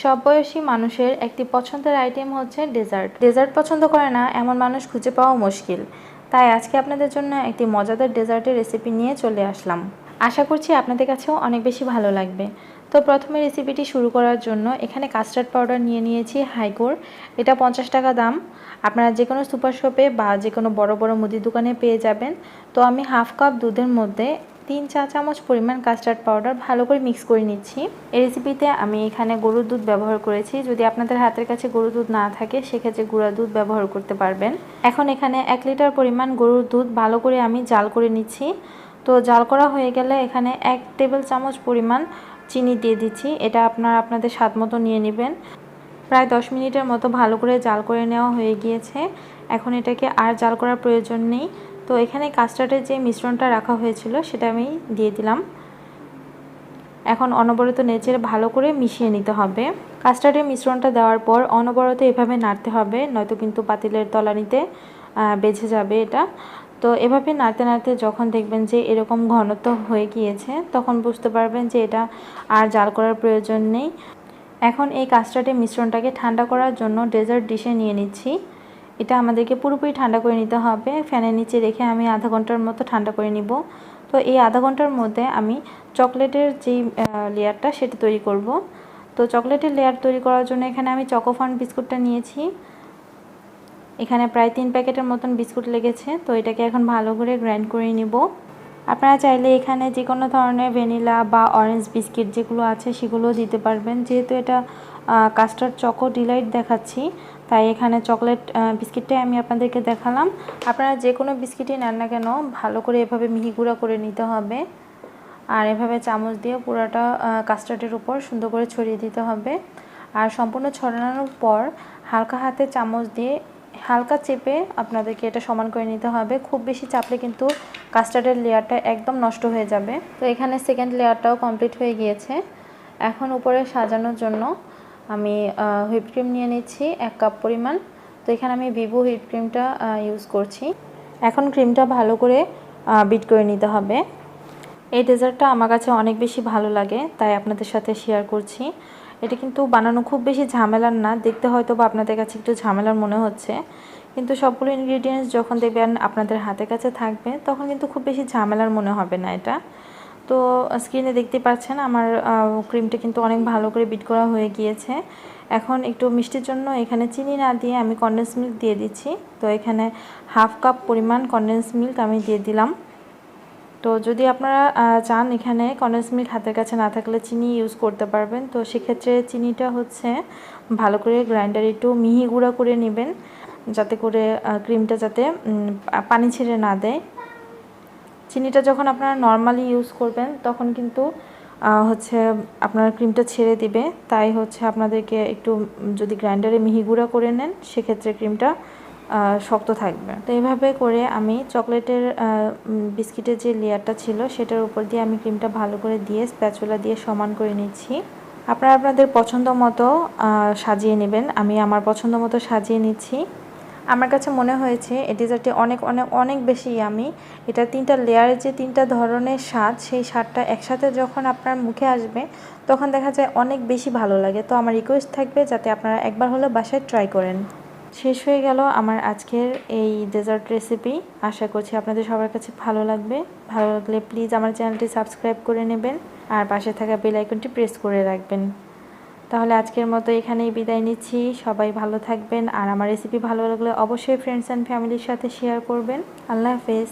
সব বয়সী মানুষের একটি পছন্দের আইটেম হচ্ছে ডেজার্ট। ডেজার্ট পছন্দ করে না এমন মানুষ খুঁজে পাওয়া মুশকিল। তাই আজকে আপনাদের জন্য একটি মজাদার ডেজার্টের রেসিপি নিয়ে চলে আসলাম। আশা করছি আপনাদের কাছেও অনেক বেশি ভালো লাগবে। তো প্রথমে রেসিপিটি শুরু করার জন্য এখানে কাস্টার্ড পাউডার নিয়ে নিয়েছি হাইকোর। এটা 50 টাকা দাম। আপনারা যে কোনো সুপার শপে বা যে কোনো বড় বড় মুদির দোকানে পেয়ে যাবেন। তো আমি হাফ কাপ দুধের মধ্যে 3 চা চামচ পরিমাণ কাস্টার্ড পাউডার ভালো করে মিক্স করে নিচ্ছি। এই রেসিপিতে আমি এখানে গরুর দুধ ব্যবহার করেছি। যদি আপনাদের হাতের কাছে গরুর দুধ না থাকে সেক্ষেত্রে গুঁড়া দুধ ব্যবহার করতে পারবেন। এখন এখানে 1 লিটার পরিমাণ গরুর দুধ ভালো করে আমি জাল করে নিচ্ছি। তো জাল করা হয়ে গেলে এখানে 1 টেবিল চামচ পরিমাণ চিনি দিয়ে দিচ্ছি। এটা আপনাদের স্বাদ মতো নিয়ে নেবেন। প্রায় 10 মিনিটের মতো ভালো করে জাল করে নেওয়া হয়ে গিয়েছে। এখন এটাকে আর জাল করার প্রয়োজন নেই। তো এখানে কাস্টার্ডের যে মিশ্রণটা রাখা হয়েছিল সেটা আমি দিয়ে দিলাম। এখন অনবরত নেড়ে ভালো করে মিশিয়ে নিতে হবে। কাস্টার্ডের মিশ্রণটা দেওয়ার পর অনবরত এভাবে নাড়তে হবে, নয়তো কিন্তু পাতিলের তলানিতে বেঁচে যাবে এটা। তো এভাবে নাড়তে নাড়তে যখন দেখবেন যে এরকম ঘনত্ব হয়ে গিয়েছে তখন বুঝতে পারবেন যে এটা আর জাল করার প্রয়োজন নেই। এখন এই কাস্টার্ডের মিশ্রণটাকে ঠান্ডা করার জন্য ডেজার্ট ডিশে নিয়ে নিচ্ছি। এটা আমাদেরকে পুরোপুরি ঠান্ডা করে নিতে হবে। ফ্যানের নিচে রেখে আমি আধা ঘন্টার মতো ঠান্ডা করে নিব। তো এই আধা ঘন্টার মধ্যে আমি চকলেটের যেই লেয়ারটা সেটা তৈরি করব। তো চকলেটের লেয়ার তৈরি করার জন্য এখানে আমি চকোফান বিস্কুটটা নিয়েছি। এখানে প্রায় 3 প্যাকেটের মতন বিস্কুট লেগেছে। তো এটাকে এখন ভালো করে গ্রাইন্ড করে নিব। আপনারা চাইলে এখানে যে কোনো ধরনের ভ্যানিলা বা অরেঞ্জ বিস্কিট যেগুলো আছে সেগুলো দিতে পারবেন। যেহেতু এটা কাস্টার্ড চকো ডিলাইট দেখাচ্ছি তাই এখানে চকলেট বিস্কিটটাই আমি আপনাদেরকে দেখালাম। আপনারা যে কোনো বিস্কিটই নেন না কেন ভালো করে এভাবে মিহি গুঁড়া করে নিতে হবে। আর এভাবে চামচ দিয়ে পুরোটা কাস্টার্ডের উপর সুন্দর করে ছড়িয়ে দিতে হবে। আর সম্পূর্ণ ছড়ানোর পর হালকা হাতে চামচ দিয়ে হালকা চেপে আপনাদেরকে এটা সমান করে নিতে হবে। খুব বেশি চাপলে কিন্তু কাস্টার্ডের লেয়ারটা একদম নষ্ট হয়ে যাবে। তো এখানে সেকেন্ড লেয়ারটাও কমপ্লিট হয়ে গিয়েছে। এখন উপরে সাজানোর জন্য আমি হুইপ ক্রিম নিয়ে নিচ্ছি 1 কাপ পরিমাণ। তো এখানে আমি ভিভো হুইপ ক্রিমটা ইউজ করছি। এখন ক্রিমটা ভালো করে বিট করে নিতে হবে। এই ডেজার্টটা আমার কাছে অনেক বেশি ভালো লাগে তাই আপনাদের সাথে শেয়ার করছি। এটা কিন্তু বানানো খুব বেশি ঝামেলার না। দেখতে হয়তো বা আপনাদের কাছে একটু ঝামেলার মনে হচ্ছে, কিন্তু সবগুলো ইনগ্রিডিয়েন্টস যখন দেখবেন আপনাদের হাতের কাছে থাকবে তখন কিন্তু খুব বেশি ঝামেলার মনে হবে না এটা। তো স্ক্রিনে দেখতে পাচ্ছেন আমার ক্রিমটা কিন্তু অনেক ভালো করে বিট করা হয়ে গিয়েছে। এখন একটু মিষ্টির জন্য এখানে চিনি না দিয়ে আমি কনডেন্স মিল্ক দিয়ে দিচ্ছি। তো এখানে হাফ কাপ পরিমাণ কনডেন্স মিল্ক আমি দিয়ে দিলাম। তো যদি আপনারা চান এখানে কনডেন্স মিল্ক হাতের কাছে না থাকলে চিনি ইউজ করতে পারবেন। তো সেক্ষেত্রে চিনিটা হচ্ছে ভালো করে গ্রাইন্ডারে একটু মিহি গুঁড়া করে নেবেন, যাতে করে ক্রিমটা যাতে পানি ছেড়ে না দেয়। চিনিটা যখন আপনারা নর্মালি ইউজ করবেন তখন কিন্তু হচ্ছে আপনার ক্রিমটা ছেড়ে দিবে। তাই হচ্ছে আপনাদেরকে একটু যদি গ্রাইন্ডারে মিহি গুঁড়া করে নেন সেক্ষেত্রে ক্রিমটা শক্ত থাকবে। তো এইভাবে করে আমি চকলেটের বিস্কিটের যে লেয়ারটা ছিল সেটার উপর দিয়ে আমি ক্রিমটা ভালো করে দিয়ে স্প্যাচুলা দিয়ে সমান করে নিচ্ছি। আপনারা আপনাদের পছন্দ মতো সাজিয়ে নেবেন। আমি আমার পছন্দ মতো সাজিয়ে নিচ্ছি। আমার কাছে মনে হয়েছে এই ডেজার্টটি অনেক অনেক অনেক বেশি ইয়ামি। এটা 3টা লেয়ারের যে 3টা ধরনের স্বাদ, সেই স্বাদটা একসাথে যখন আপনার মুখে আসবে তখন দেখা যায় অনেক বেশি ভালো লাগে। তো আমার রিকোয়েস্ট থাকবে যাতে আপনারা একবার হলেও বাসায় ট্রাই করেন। শেষ হয়ে গেল আমার আজকের এই ডেজার্ট রেসিপি। আশা করছি আপনাদের সবার কাছে ভালো লাগবে। ভালো লাগলে প্লিজ আমার চ্যানেলটি সাবস্ক্রাইব করে নেবেন আর পাশে থাকা বেল আইকনটি প্রেস করে রাখবেন। তাহলে আজকের মতো এখানেই বিদায় নিচ্ছি। সবাই ভালো থাকবেন আর আমার রেসিপি ভালো লাগলে অবশ্যই ফ্রেন্ডস অ্যান্ড ফ্যামিলির সাথে শেয়ার করবেন। আল্লাহ হাফেজ।